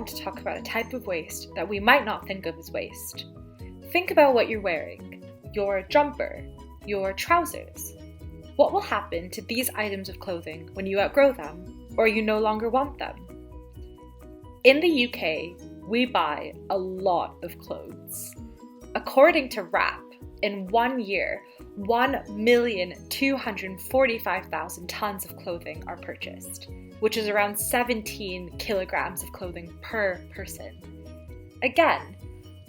want to talk about a type of waste that we might not think of as waste. Think about what you're wearing, your jumper, your trousers. What will happen to these items of clothing when you outgrow them, or you no longer want them? In the UK, we buy a lot of clothes. According to WRAP, in 1 year, 1,245,000 tons of clothing are purchased, which is around 17 kilograms of clothing per person. Again,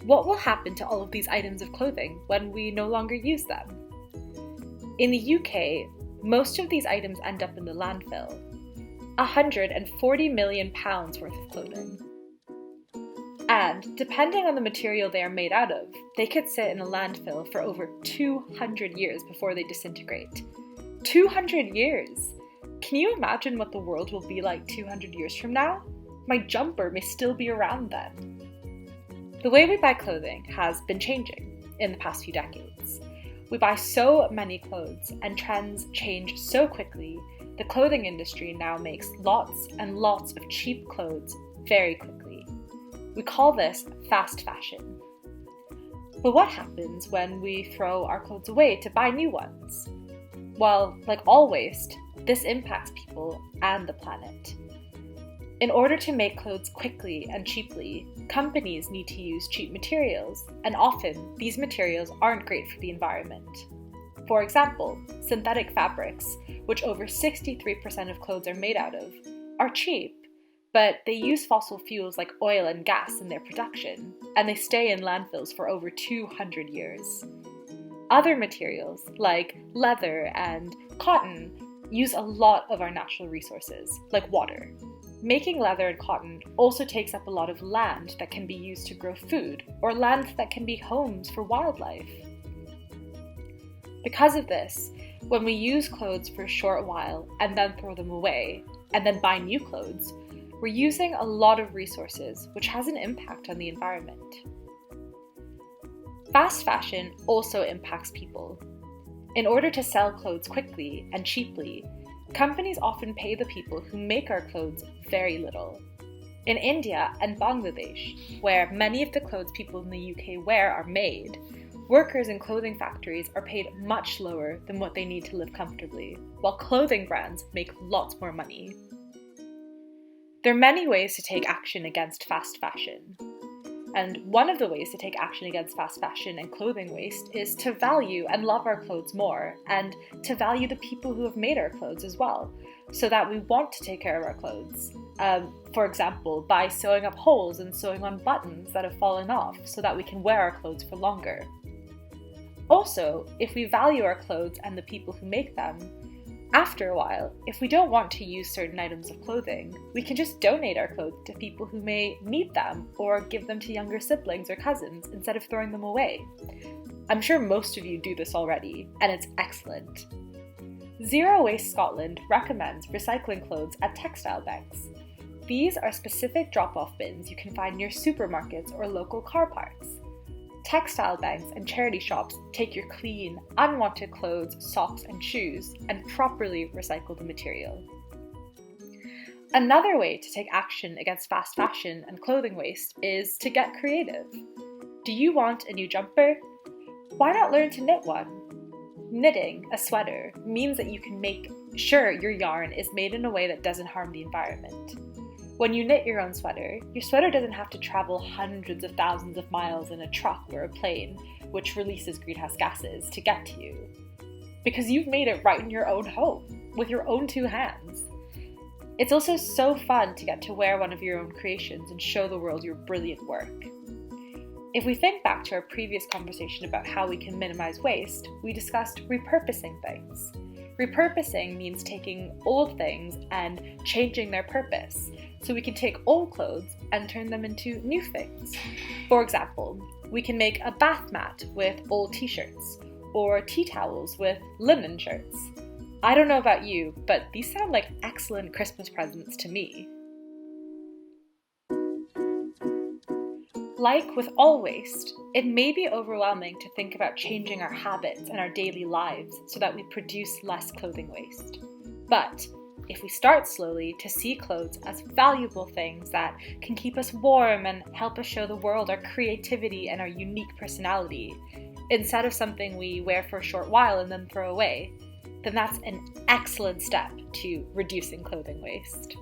what will happen to all of these items of clothing when we no longer use them? In the UK, most of these items end up in the landfill. £140 million worth of clothing. And depending on the material they are made out of, they could sit in a landfill for over 200 years before they disintegrate. 200 years! Can you imagine what the world will be like 200 years from now? My jumper may still be around then. The way we buy clothing has been changing in the past few decades. We buy so many clothes and trends change so quickly, the clothing industry now makes lots and lots of cheap clothes very quickly. We call this fast fashion. But what happens when we throw our clothes away to buy new ones? Well, like all waste, this impacts people and the planet. In order to make clothes quickly and cheaply, companies need to use cheap materials, and often these materials aren't great for the environment. For example, synthetic fabrics, which over 63% of clothes are made out of, are cheap, but they use fossil fuels like oil and gas in their production, and they stay in landfills for over 200 years. Other materials, like leather and cotton, use a lot of our natural resources, like water. Making leather and cotton also takes up a lot of land that can be used to grow food, or land that can be homes for wildlife. Because of this, when we use clothes for a short while and then throw them away, and then buy new clothes, we're using a lot of resources, which has an impact on the environment. Fast fashion also impacts people. In order to sell clothes quickly and cheaply, companies often pay the people who make our clothes very little. In India and Bangladesh, where many of the clothes people in the UK wear are made, workers in clothing factories are paid much lower than what they need to live comfortably, while clothing brands make lots more money. There are many ways to take action against fast fashion. And one of the ways to take action against fast fashion and clothing waste is to value and love our clothes more, and to value the people who have made our clothes as well, so that we want to take care of our clothes. For example, by sewing up holes and sewing on buttons that have fallen off so that we can wear our clothes for longer. Also, if we value our clothes and the people who make them, after a while, if we don't want to use certain items of clothing, we can just donate our clothes to people who may need them, or give them to younger siblings or cousins instead of throwing them away. I'm sure most of you do this already, and it's excellent. Zero Waste Scotland recommends recycling clothes at textile banks. These are specific drop-off bins you can find near supermarkets or local car parks. Textile banks and charity shops take your clean, unwanted clothes, socks, and shoes and properly recycle the material. Another way to take action against fast fashion and clothing waste is to get creative. Do you want a new jumper? Why not learn to knit one? Knitting a sweater means that you can make sure your yarn is made in a way that doesn't harm the environment. When you knit your own sweater, your sweater doesn't have to travel hundreds of thousands of miles in a truck or a plane, which releases greenhouse gases, to get to you. Because you've made it right in your own home, with your own two hands. It's also so fun to get to wear one of your own creations and show the world your brilliant work. If we think back to our previous conversation about how we can minimize waste, we discussed repurposing things. Repurposing means taking old things and changing their purpose, so we can take old clothes and turn them into new things. For example, we can make a bath mat with old t-shirts, or tea towels with linen shirts. I don't know about you, but these sound like excellent Christmas presents to me. Like with all waste, it may be overwhelming to think about changing our habits and our daily lives so that we produce less clothing waste. But if we start slowly to see clothes as valuable things that can keep us warm and help us show the world our creativity and our unique personality, instead of something we wear for a short while and then throw away, then that's an excellent step to reducing clothing waste.